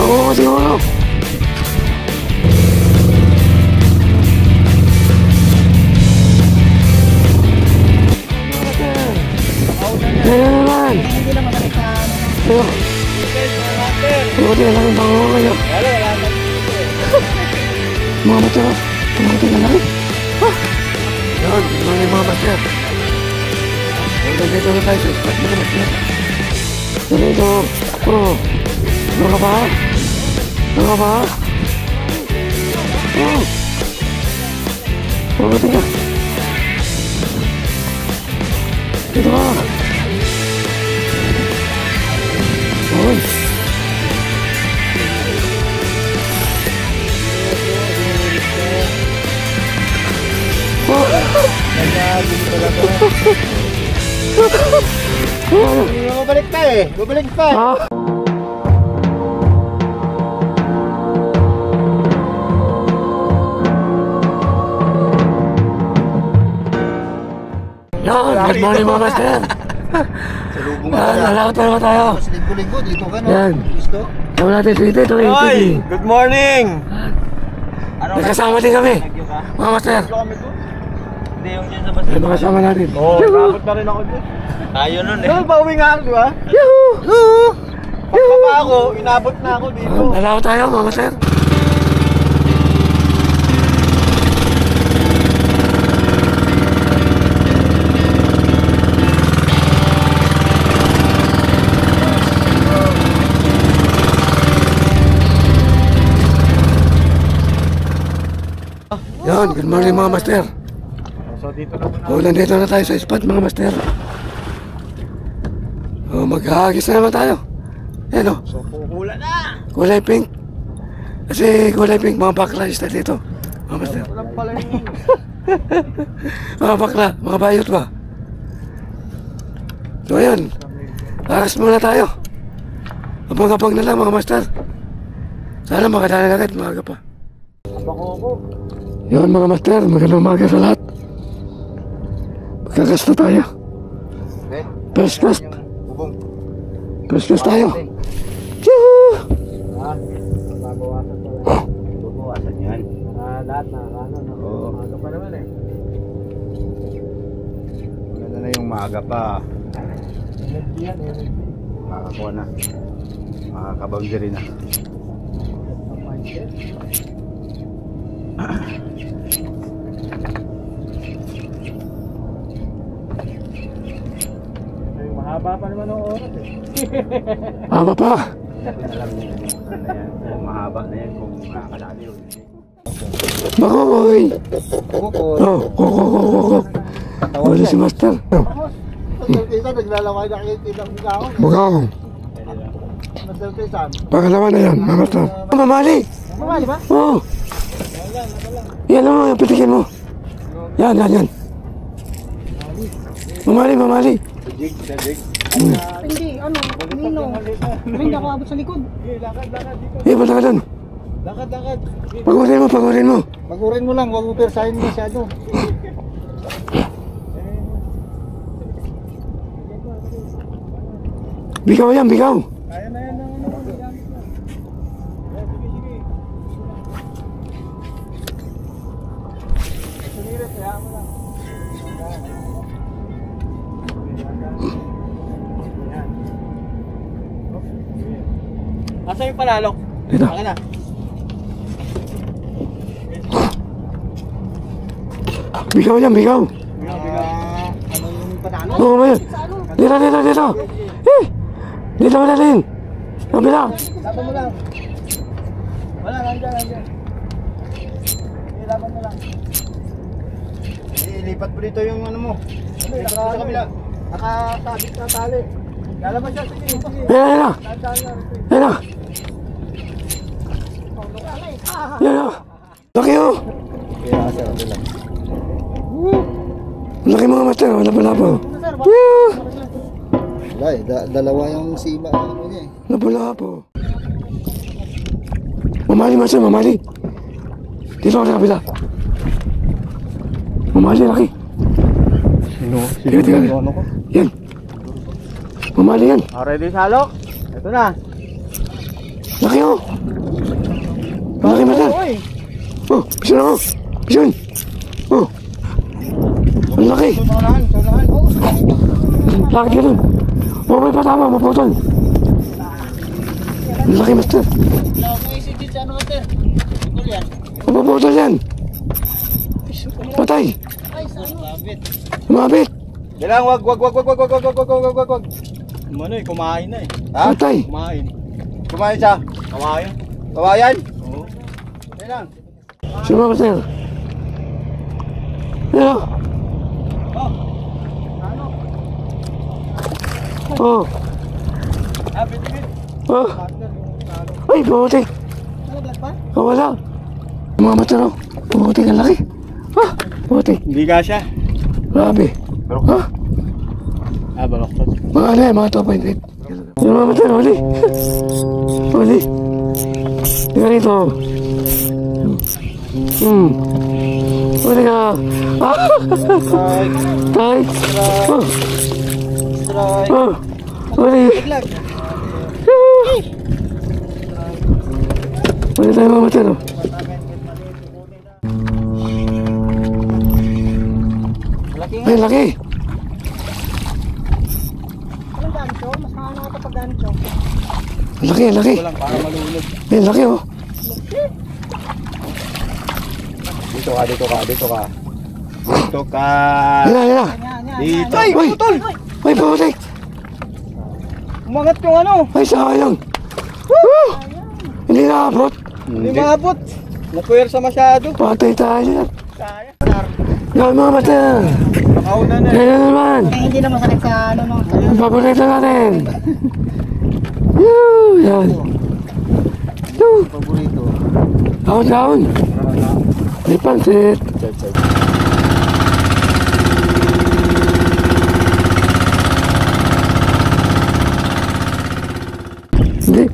Oo, siguro. Yan na naman. Hindi naman kami sa Pero, buti na lang yung bango kayo. Mga master, tumating na lang. Yan, mga master. Nandito na tayo sa spot mga master. Nandito, bro. Ano ba? Ano ba? Oh. Buti ka. Dito ka. Oy. Babalik pa eh. Babalik pa. Yan, good morning mga master. Lalakot talaga tayo. Linggo-linggo, dito ka no? Yan. Gusto? Tama natin dito, ito yung Hoy! TV. Good morning! Nagkasama din kami. Mga master. Hindi yung dyan sa basta. Ay, makasama natin. Oo, nakapot na rin ako dyan. Tayo nun eh. Pauwi nga ako, di ba? Yuhu! Pagpapa ako, inabot na ako dito. Lalakot tayo mga master. Yan, good morning mga master. So dito na muna. O, nandito na tayo sa spot mga master. O, maghahagis na naman tayo. Yan o, So kukulan na! kulay pink. Kasi kulay pink, mga bakla is na dito. Mga master. Walang pala yun. Mga bakla, mga bayot ba? So ayun, aras muna tayo. Abang-abang na lang mga master. Sana makadala agad, maaga pa. Yun mga master, magandang umaga sa lahat. Magkagas na tayo. First cast. First cast tayo. Yuhu! Bubuwasan yan. Lahat na, maaga pa naman eh. Maganda na yung maaga pa. Yan eh. Makakakuha na. Makakaboundary na. Mahaba pa naman ang oras eh. Haba pa. Alam niyo ano yan. Kung mahaba na yan, kung makakalali yun. Makokoy. Bukod. Oh, koko. Wala si master. Isa, naglalaway na kayo tinang bugawang. Bugawang. Nagsaltisan. Pangalawa na yan, mga master. Mamali. Mamali ba? Oo. Yan naman, yung pitikin mo. Yan. Mamali. Hindi, ano, Nino. Hindi ako abot sa likod. Lakad dito. Punta ka dun. Lakad. Pagurin mo. Pagurin mo lang, huwag mo persahin masyado. Bigaw yan. Kaya na yan. Sumirit, kaya mo lang. Asa yung palalok? Dito. Akin na. Bigaw yan. Ano yung panalo? Oo, man. Dito. Dito mo na rin. Kabila. Laban mo lang. Wala, nandiyan. Laban mo lang. Ilipat mo dito yung ano mo. Dito sa kabila. Nakasabit na tali. Lalaban siya, sige. Yan na. Laki o. Laki mga master. Labo-labo. Wala eh, dalawa yung sima ano niya eh. Labo-labo. Mamali master, mamali. Dito ako sa kabila. Mamali, laki. Sino Tiga. ano ko? Yan. Mamali yan. Ready sa halok? Ito na. Laki oh. Laki master. Oh, pisan ako. Pisan. Oh. Ang laki. Tunahan. Laki ganun. Oh, may patama, maputol. Ang laki master. Mapuputol yan. Patay. Lumapit. Kailangan wag. Ano eh, kumain na eh. Ha? Patay. Kumain siya. Kawayan? Oo. Kailangan. Sino master? Ano? Oh. Oh. Ay, putik. Wala. Mga mata raw. Putik ang laki. Ah, putik. Hindi ka siya. Grabe. Ha? Baloktot. Mga ano yan, mga 2.8. Yung mga mata raw, huli. Huli. Tingnan rito. Huli ka. Ah! Tay. Oh. Oh. Huli. Huli tayo mga mata raw. Ay, laki. Anong gancho? Mas nakano ka pag gancho. Laki. Walang para malulog. Ay, laki oh. Dito ka. Yan. Dito. Ay, putol. Ay, putik. Umangat yung ano. Ay, sayang. Woo! Hindi naabot. Hindi maabot. Napuwersa masyado. Patay tayo yan. Sayang. Yan mga mata. Nakauna na. Yan na naman. Eh, hindi naman sakit sa ano no. Ang paborito natin. Yoo, yan. Yoo. Paborito. Daon. May pansit. Hindi.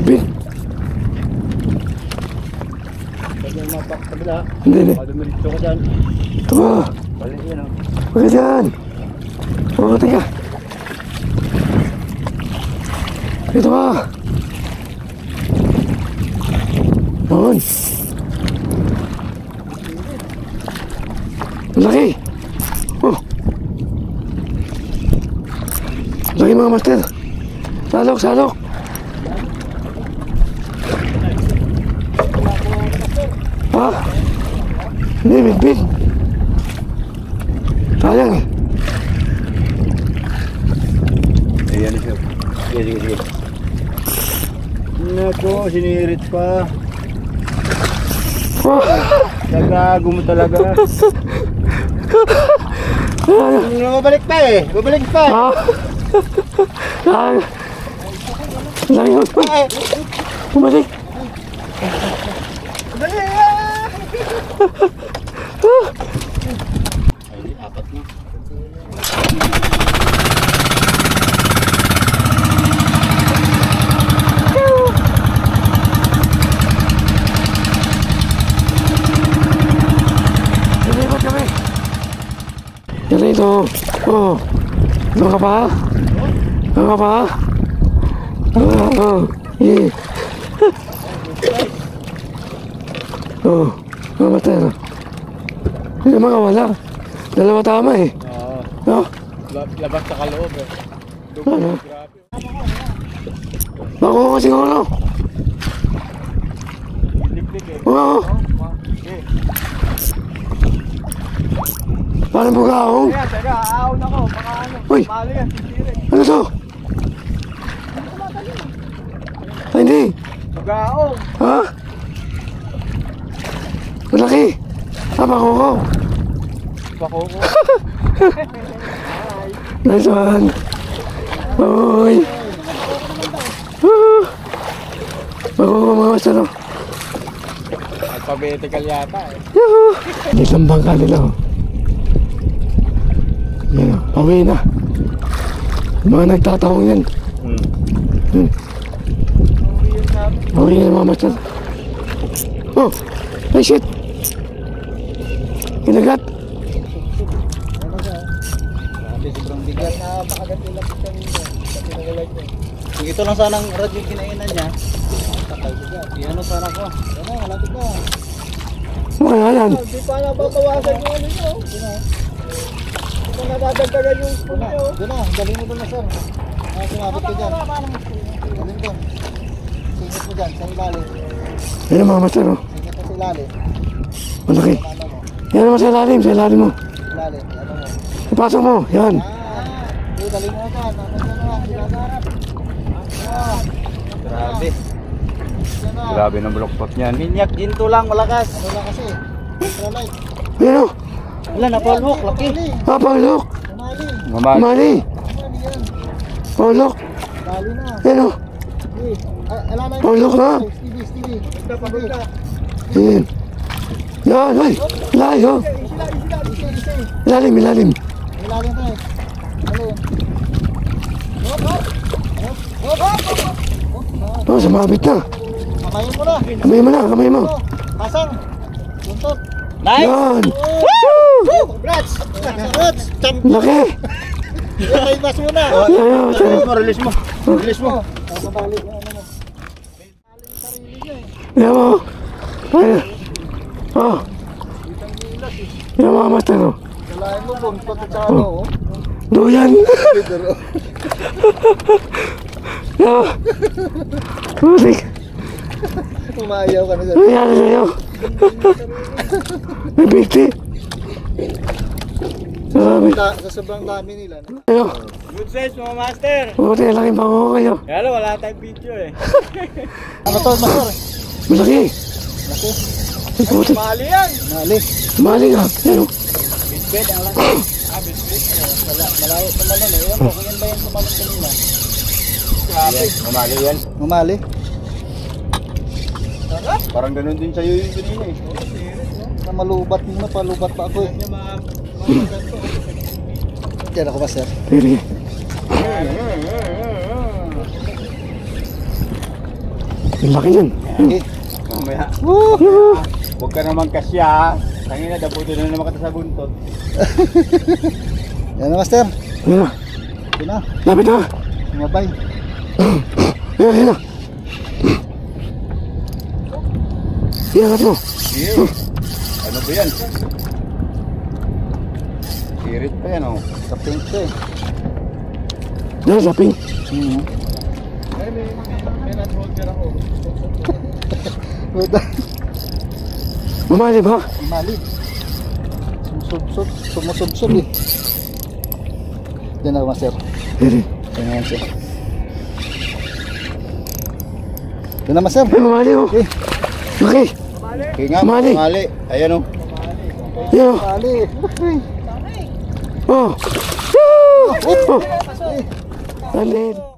Bit. Pwede yung mapakabila. Hindi. Palumirito ka dyan. Ito ka. Balik yun oh. Huwag dyan. Pumunta ka. Ito ka. Doon. Laki. Oh. Laki mga master. Salok. Ha? Hindi, bit. Sayang eh. Ayan siya. Sige. Nako, sinirit pa. Oh. Nagago mo talaga. Babalik pa eh. Ha? Sayang. Laki yun. Bumalik. Dali apat na. Lilipat kami. Yan ito. Oh. Ano ka pa? Oh. Yeah. Oh. Mamatay na. Hindi makawala. Dalawa tama eh. Oo. No? Labas sa kaloob eh. Ano? Grabe. Bako ko siguro. Liklik eh. Oo. Eh. Parang bugaong. Teka, aahon ako. Baka ano. Uy. Mali yan, sisirin. Ano to? Ay, hindi. Bugaong. Ha? Malaki. Bako ko. Bako ko. Nice one. Boy. Bako ko mga masaro. Alphabetical yata eh. Yuhu! Isang bangka nila oh. Yan o, pauwi na. Mga nagtatawang yan. Pauwi na mga master. Oh! Ay shit! Kinagat! Grabe, sobrang bigat na makagat nila sa nila. Ito lang sanang radyo kinainan niya. Ano sana ko? Ano, malapit na. Kaya yan. Hindi pa nababawasan yung ano nyo. Hindi pa nadadagdagan yung spoon nyo. Doon na, galing mo doon na sir. Sumabot ko dyan. Galing doon. Singit mo dyan, sa ilalim. Yan ang mga master, oh. Singit mo sa ilalim. Malaki. Ano mo? Yan naman sa ilalim mo. Ilalim, ano mo? Ipasok mo, yan. Galing mo dyan. Ano dyan na, sinagarap. Grabe. Dyan na. Grabe ng blockpot niyan. Minyak ginto lang, malakas. Ano lang kasi? Ultralight. Yan, oh. Wala na, Paul Hook, laki. Paulok. Umali. Mamali. Mali. Umali yan. Paulok. Dali na. Yan, oh. Alam na Paulok na. Stevie. Stevie. Yan. Yan, ay. Layo. Ilalim. Ilalim pa eh. Ilalim. Hop. Oh, sumabit na. Kamayin mo na. Kamay mo. Pasang. Buntot. Yan. Congrats. Congrats. Laki. May mas muna. Yan, Release mo. Release mo. Mabalik. yan mo. Ay. Oh. Yan mga master, oh. Kalahin mo buntot at saka ano. Duyan. Yan. Putik. Umayaw ka na sir. Nangyari sa'yo. May biti. Marami. Sa sobrang dami nila. Ayo. Good size mga master. Buti, laking bango kayo. Kaya lang wala tayong video eh. Ano to, Master? Malaki. Laki. Putik. Mali yan. Mali. Mali nga. Yan, oh. Biscuit ang laki. Biscuit. Malayo naman na. Ewan ko kung yan ba yung sumalot kanina. Grabe. Mamali yan. Mamali. Parang ganun din sa'yo yung kanina eh. Na malubat muna, palubat pa ako eh. Yan ako ba sir? Sige. Ang laki yan. Okay. Mamaya. Yuhu. Huwag ka naman kasya ha. Tangina, daputo na naman kita sa buntot. Yan na master. Yan na. Yan na. Lapit na. Sumabay. Yan na. Iangat mo. Ew. Ano ba yan? Sirit pa yan oh. Sa pink to eh. Yan, saping. Wait. Mamali ba? Mali. Sumusubsub eh. Yan ako master. Sige. Yan na master. Yan na master. Ay, mamali, oh. Okay. Laki. Kaya nga, Mali. mali. Ayan oh. Yan, oh. Mali. Oh. Woo! Oh. Andin.